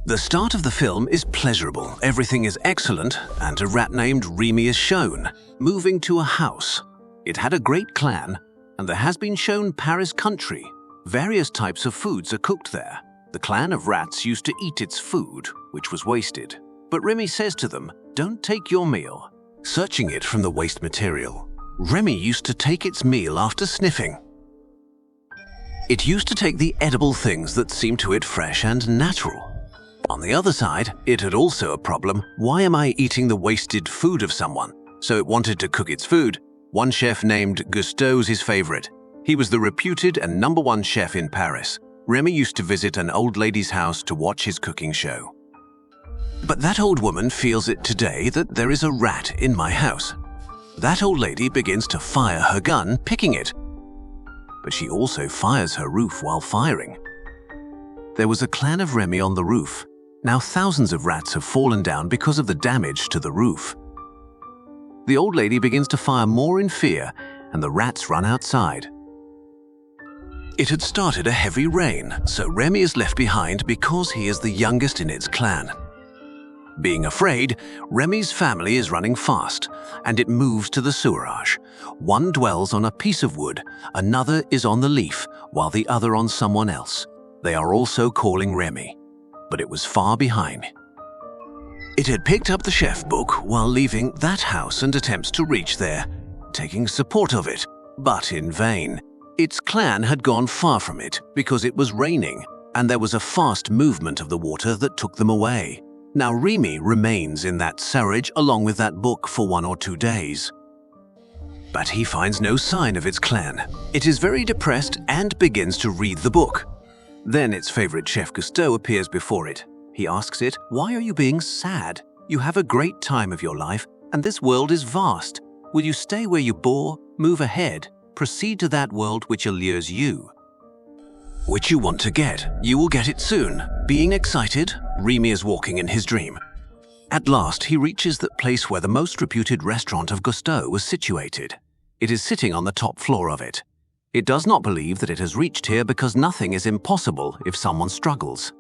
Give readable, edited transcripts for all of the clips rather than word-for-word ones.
The start of the film is pleasurable, everything is excellent, and a rat named Remy is shown, moving to a house. It had a great clan, and there has been shown Paris country. Various types of foods are cooked there. The clan of rats used to eat its food, which was wasted. But Remy says to them, "Don't take your meal," searching it from the waste material. Remy used to take its meal after sniffing. It used to take the edible things that seemed to it fresh and natural. On the other side, it had also a problem. Why am I eating the wasted food of someone? So it wanted to cook its food. One chef named Gusteau's his favorite. He was the reputed and #1 chef in Paris. Remy used to visit an old lady's house to watch his cooking show. But that old woman feels it today that there is a rat in my house. That old lady begins to fire her gun, picking it. But she also fires her roof while firing. There was a clan of Remy on the roof. Now thousands of rats have fallen down because of the damage to the roof. The old lady begins to fire more in fear, and the rats run outside. It had started a heavy rain, so Remy is left behind because he is the youngest in its clan. Being afraid, Remy's family is running fast, and it moves to the sewerage. One dwells on a piece of wood, another is on the leaf, while the other on someone else. They are also calling Remy, but it was far behind. It had picked up the chef book while leaving that house and attempts to reach there, taking support of it, but in vain. Its clan had gone far from it because it was raining, and there was a fast movement of the water that took them away. Now Remy remains in that sewerage along with that book for 1 or 2 days. But he finds no sign of its clan. It is very depressed and begins to read the book. Then its favorite chef Gusteau appears before it. He asks it, "Why are you being sad? You have a great time of your life, and this world is vast. Will you stay where you bore, move ahead, proceed to that world which allures you? Which you want to get, you will get it soon." Being excited, Remy is walking in his dream. At last, he reaches that place where the most reputed restaurant of Gusteau was situated. It is sitting on the top floor of it. It does not believe that it has reached here because nothing is impossible if someone struggles.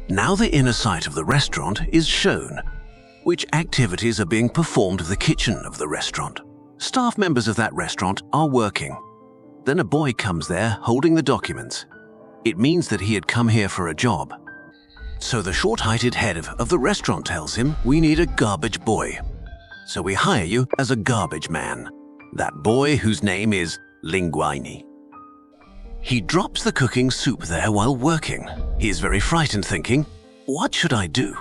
Now the inner site of the restaurant is shown. Which activities are being performed of the kitchen of the restaurant? Staff members of that restaurant are working. Then a boy comes there holding the documents. It means that he had come here for a job. So the short-heighted head of the restaurant tells him, "We need a garbage boy. So we hire you as a garbage man." That boy, whose name is Linguini. He drops the cooking soup there while working. He is very frightened, thinking, "What should I do?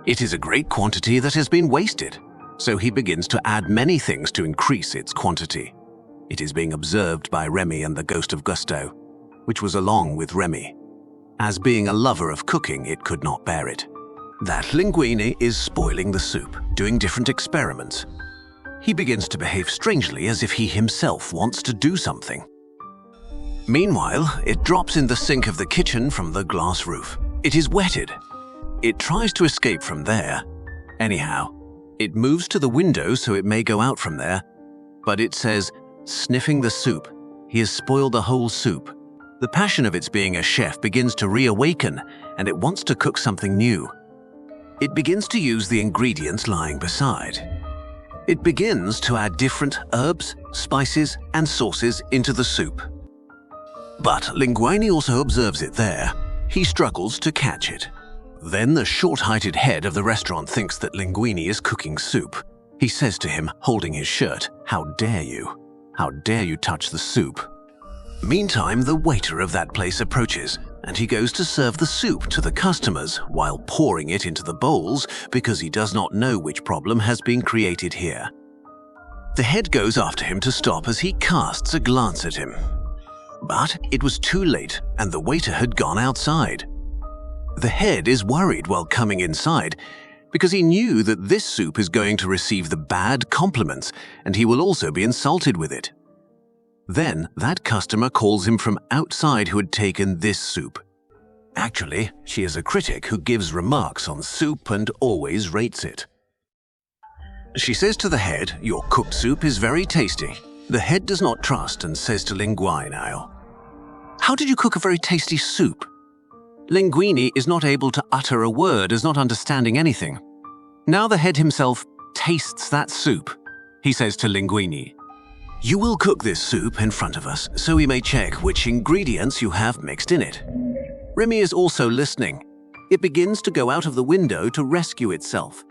It is a great quantity that has been wasted." So he begins to add many things to increase its quantity. It is being observed by Remy and the ghost of Gusteau, which was along with Remy. As being a lover of cooking, it could not bear it. That Linguini is spoiling the soup, doing different experiments. He begins to behave strangely as if he himself wants to do something. Meanwhile, it drops in the sink of the kitchen from the glass roof. It is wetted. It tries to escape from there. Anyhow, it moves to the window so it may go out from there, but it says, sniffing the soup, he has spoiled the whole soup. The passion of its being a chef begins to reawaken, and it wants to cook something new. It begins to use the ingredients lying beside. It begins to add different herbs, spices, and sauces into the soup. But Linguini also observes it there. He struggles to catch it. Then the short-heighted head of the restaurant thinks that Linguini is cooking soup. He says to him, holding his shirt, "How dare you? How dare you touch the soup?" Meantime, the waiter of that place approaches, and he goes to serve the soup to the customers while pouring it into the bowls because he does not know which problem has been created here. The head goes after him to stop as he casts a glance at him. But it was too late, and the waiter had gone outside. The head is worried while coming inside because he knew that this soup is going to receive the bad compliments, and he will also be insulted with it. Then that customer calls him from outside who had taken this soup. Actually, she is a critic who gives remarks on soup and always rates it. She says to the head, "Your cooked soup is very tasty." The head does not trust and says to Linguini, "How did you cook a very tasty soup?" Linguini is not able to utter a word as not understanding anything. Now the head himself tastes that soup. He says to Linguini, "You will cook this soup in front of us so we may check which ingredients you have mixed in it." Remy is also listening. It begins to go out of the window to rescue itself.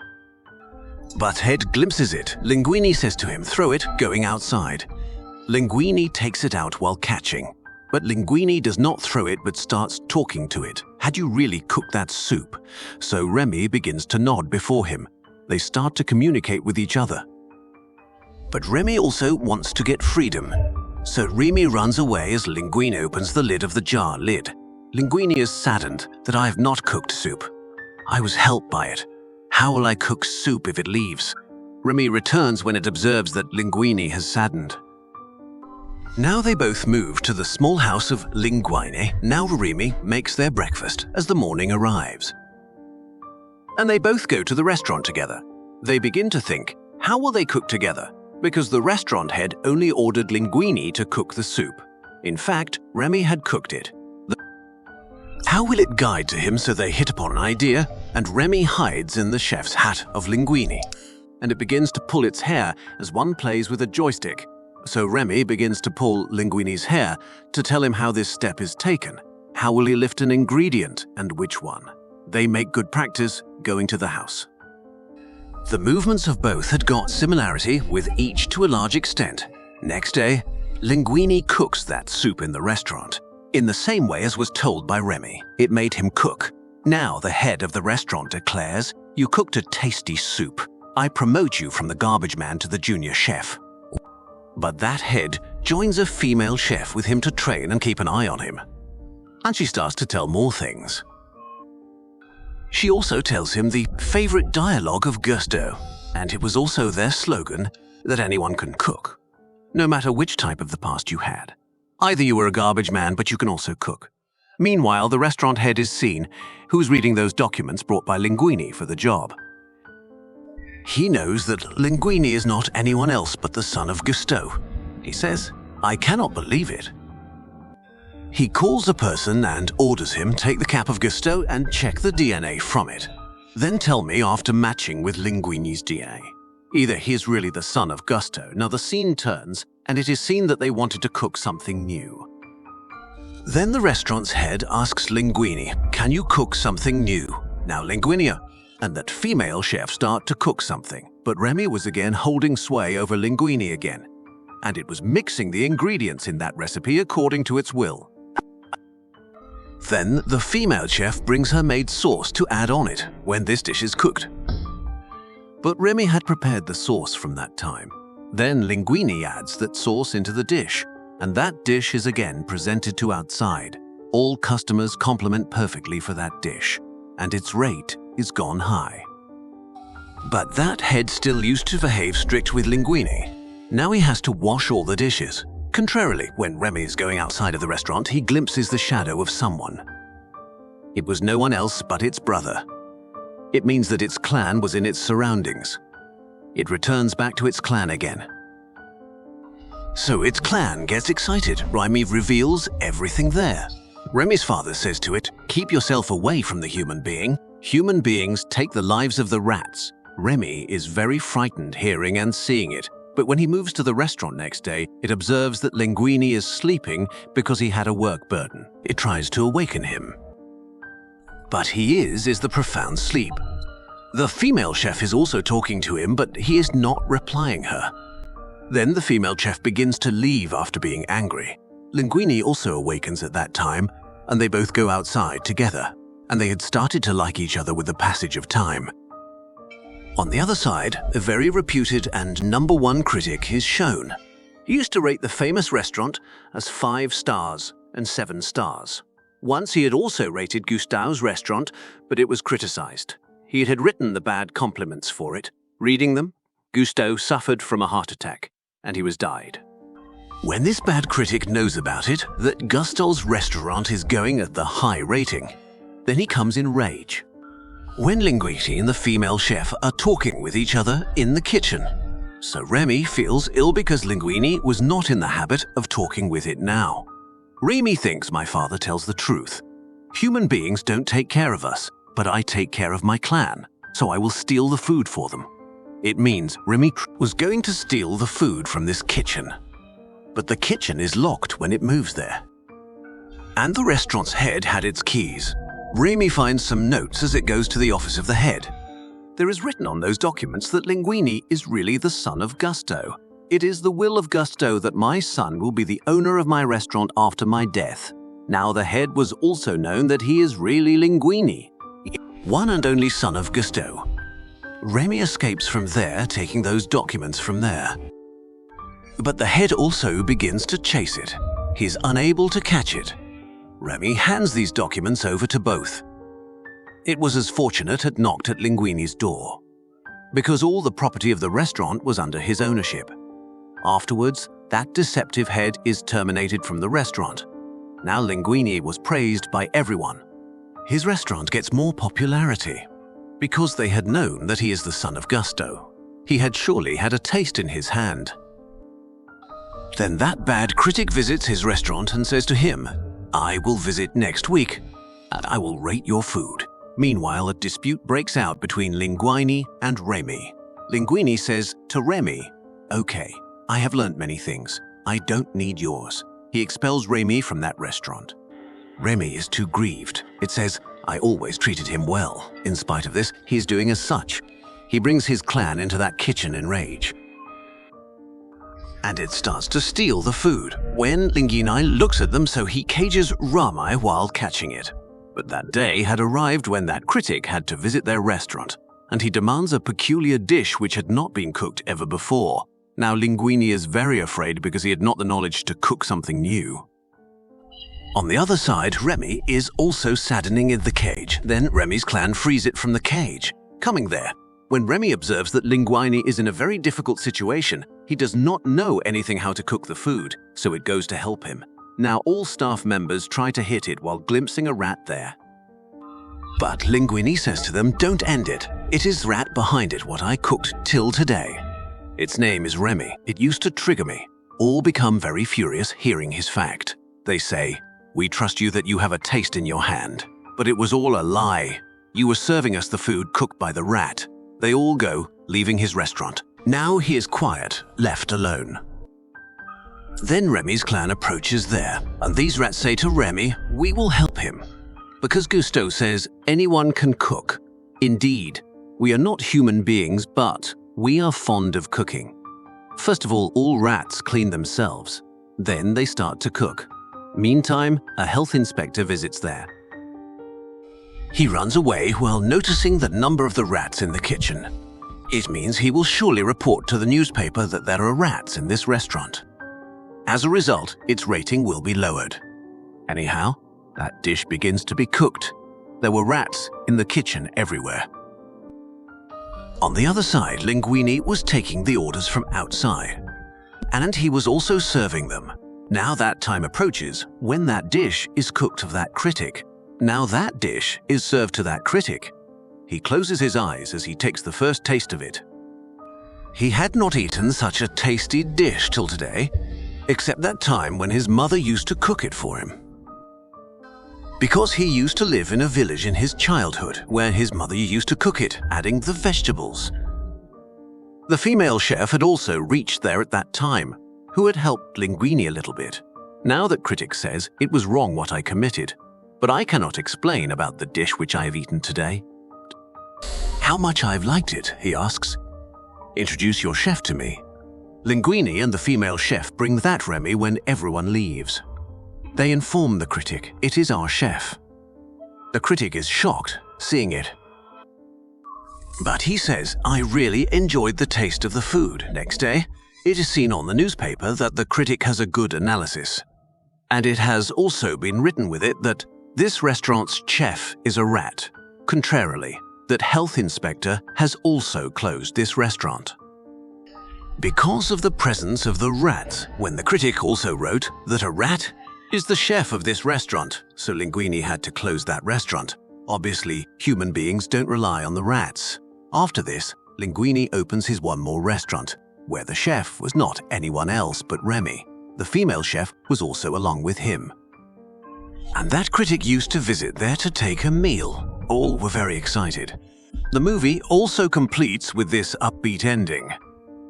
But Head glimpses it. Linguini says to him, "Throw it," going outside. Linguini takes it out while catching. But Linguini does not throw it but starts talking to it. "Had you really cooked that soup?" So Remy begins to nod before him. They start to communicate with each other. But Remy also wants to get freedom. So Remy runs away as Linguini opens the lid of the jar lid. Linguini is saddened that I have not cooked soup. I was helped by it. How will I cook soup if it leaves? Remy returns when it observes that Linguini has saddened. Now they both move to the small house of Linguini. Now Remy makes their breakfast as the morning arrives. And they both go to the restaurant together. They begin to think, how will they cook together? Because the restaurant head only ordered Linguini to cook the soup. In fact, Remy had cooked it. How will it guide to him? So they hit upon an idea, and Remy hides in the chef's hat of Linguini. And it begins to pull its hair as one plays with a joystick. So Remy begins to pull Linguini's hair to tell him how this step is taken. How will he lift an ingredient and which one? They make good practice going to the house. The movements of both had got similarity with each to a large extent. Next day, Linguini cooks that soup in the restaurant. In the same way as was told by Remy, it made him cook. Now the head of the restaurant declares, "You cooked a tasty soup. I promote you from the garbage man to the junior chef." But that head joins a female chef with him to train and keep an eye on him. And she starts to tell more things. She also tells him the favorite dialogue of Gusto, and it was also their slogan that anyone can cook, no matter which type of the past you had. Either you were a garbage man, but you can also cook. Meanwhile, the restaurant head is seen, who's reading those documents brought by Linguini for the job. He knows that Linguini is not anyone else but the son of Gusto. He says, "I cannot believe it." He calls a person and orders him take the cap of Gusto and check the DNA from it. Then tell me after matching with Linguini's DNA. Either he is really the son of Gusto. Now the scene turns, and it is seen that they wanted to cook something new. Then the restaurant's head asks Linguini, "Can you cook something new?" Now Linguini, and that female chef start to cook something. But Remy was again holding sway over Linguini again, and it was mixing the ingredients in that recipe according to its will. Then the female chef brings her made sauce to add on it when this dish is cooked. But Remy had prepared the sauce from that time. Then Linguini adds that sauce into the dish, and that dish is again presented to outside. All customers compliment perfectly for that dish, and its rate is gone high. But that head still used to behave strict with Linguini. Now he has to wash all the dishes. Contrarily, when Remy is going outside of the restaurant, he glimpses the shadow of someone. It was no one else but its brother. It means that its clan was in its surroundings. It returns back to its clan again. So its clan gets excited. Remy reveals everything there. Remy's father says to it, "Keep yourself away from the human being. Human beings take the lives of the rats." Remy is very frightened hearing and seeing it. But when he moves to the restaurant next day, it observes that Linguini is sleeping because he had a work burden. It tries to awaken him. But he is the profound sleep. The female chef is also talking to him, but he is not replying her. Then the female chef begins to leave after being angry. Linguini also awakens at that time, and they both go outside together, and they had started to like each other with the passage of time. On the other side, a very reputed and #1 critic is shown. He used to rate the famous restaurant as 5 stars and 7 stars. Once he had also rated Gusteau's restaurant, but it was criticized. He had written the bad compliments for it. Reading them, Gusteau suffered from a heart attack, and he was died. When this bad critic knows about it, that Gusteau's restaurant is going at the high rating, then he comes in rage. When Linguini and the female chef are talking with each other in the kitchen. So Remy feels ill because Linguini was not in the habit of talking with it now. Remy thinks my father tells the truth. Human beings don't take care of us, but I take care of my clan, so I will steal the food for them. It means Remy was going to steal the food from this kitchen. But the kitchen is locked when it moves there. And the restaurant's head had its keys. Remy finds some notes as it goes to the office of the head. There is written on those documents that Linguini is really the son of Gusto. It is the will of Gusto that my son will be the owner of my restaurant after my death. Now the head was also known that he is really Linguini, one and only son of Gusto. Remy escapes from there, taking those documents from there. But the head also begins to chase it. He's unable to catch it. Remy hands these documents over to both. It was as Fortunate had knocked at Linguini's door, because all the property of the restaurant was under his ownership. Afterwards, that deceptive head is terminated from the restaurant. Now Linguini was praised by everyone. His restaurant gets more popularity, because they had known that he is the son of Gusto. He had surely had a taste in his hand. Then that bad critic visits his restaurant and says to him, "I will visit next week, and I will rate your food." Meanwhile, a dispute breaks out between Linguini and Remy. Linguini says to Remy, "Okay, I have learnt many things. I don't need yours." He expels Remy from that restaurant. Remy is too grieved. It says, "I always treated him well. In spite of this, he is doing as such." He brings his clan into that kitchen in rage. And it starts to steal the food. When Linguini looks at them, so he cages Rami while catching it. But that day had arrived when that critic had to visit their restaurant, and he demands a peculiar dish which had not been cooked ever before. Now Linguini is very afraid because he had not the knowledge to cook something new. On the other side, Remy is also saddening in the cage. Then Remy's clan frees it from the cage. Coming there, when Remy observes that Linguini is in a very difficult situation, he does not know anything how to cook the food, so it goes to help him. Now all staff members try to hit it while glimpsing a rat there. But Linguini says to them, "Don't end it. It is rat behind it what I cooked till today." Its name is Remy. It used to trigger me. All become very furious hearing his fact. They say, "We trust you that you have a taste in your hand. But it was all a lie. You were serving us the food cooked by the rat." They all go, leaving his restaurant. Now he is quiet, left alone. Then Remy's clan approaches there, and these rats say to Remy, "We will help him." Because Gusto says anyone can cook. Indeed, we are not human beings, but we are fond of cooking. First of all rats clean themselves. Then they start to cook. Meantime, a health inspector visits there. He runs away while noticing the number of the rats in the kitchen. It means he will surely report to the newspaper that there are rats in this restaurant. As a result, its rating will be lowered. Anyhow, that dish begins to be cooked. There were rats in the kitchen everywhere. On the other side, Linguini was taking the orders from outside, and he was also serving them. Now that time approaches when that dish is cooked of that critic. Now that dish is served to that critic. He closes his eyes as he takes the first taste of it. He had not eaten such a tasty dish till today, except that time when his mother used to cook it for him. Because he used to live in a village in his childhood where his mother used to cook it, adding the vegetables. The female chef had also reached there at that time, who had helped Linguini a little bit. Now that critic says it was wrong what I committed, but I cannot explain about the dish which I have eaten today. "How much I've liked it," he asks. "Introduce your chef to me." Linguini and the female chef bring that Remy when everyone leaves. They inform the critic, "It is our chef." The critic is shocked, seeing it. But he says, "I really enjoyed the taste of the food." Next day, it is seen on the newspaper that the critic has a good analysis. And it has also been written with it that this restaurant's chef is a rat. Contrarily, that health inspector has also closed this restaurant. Because of the presence of the rat, when the critic also wrote that a rat is the chef of this restaurant, so Linguini had to close that restaurant. Obviously, human beings don't rely on the rats. After this, Linguini opens his one more restaurant, where the chef was not anyone else but Remy. The female chef was also along with him. And that critic used to visit there to take a meal. All were very excited. The movie also completes with this upbeat ending.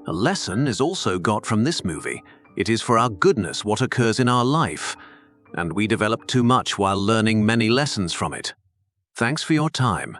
A lesson is also got from this movie. It is for our goodness what occurs in our life, and we develop too much while learning many lessons from it. Thanks for your time.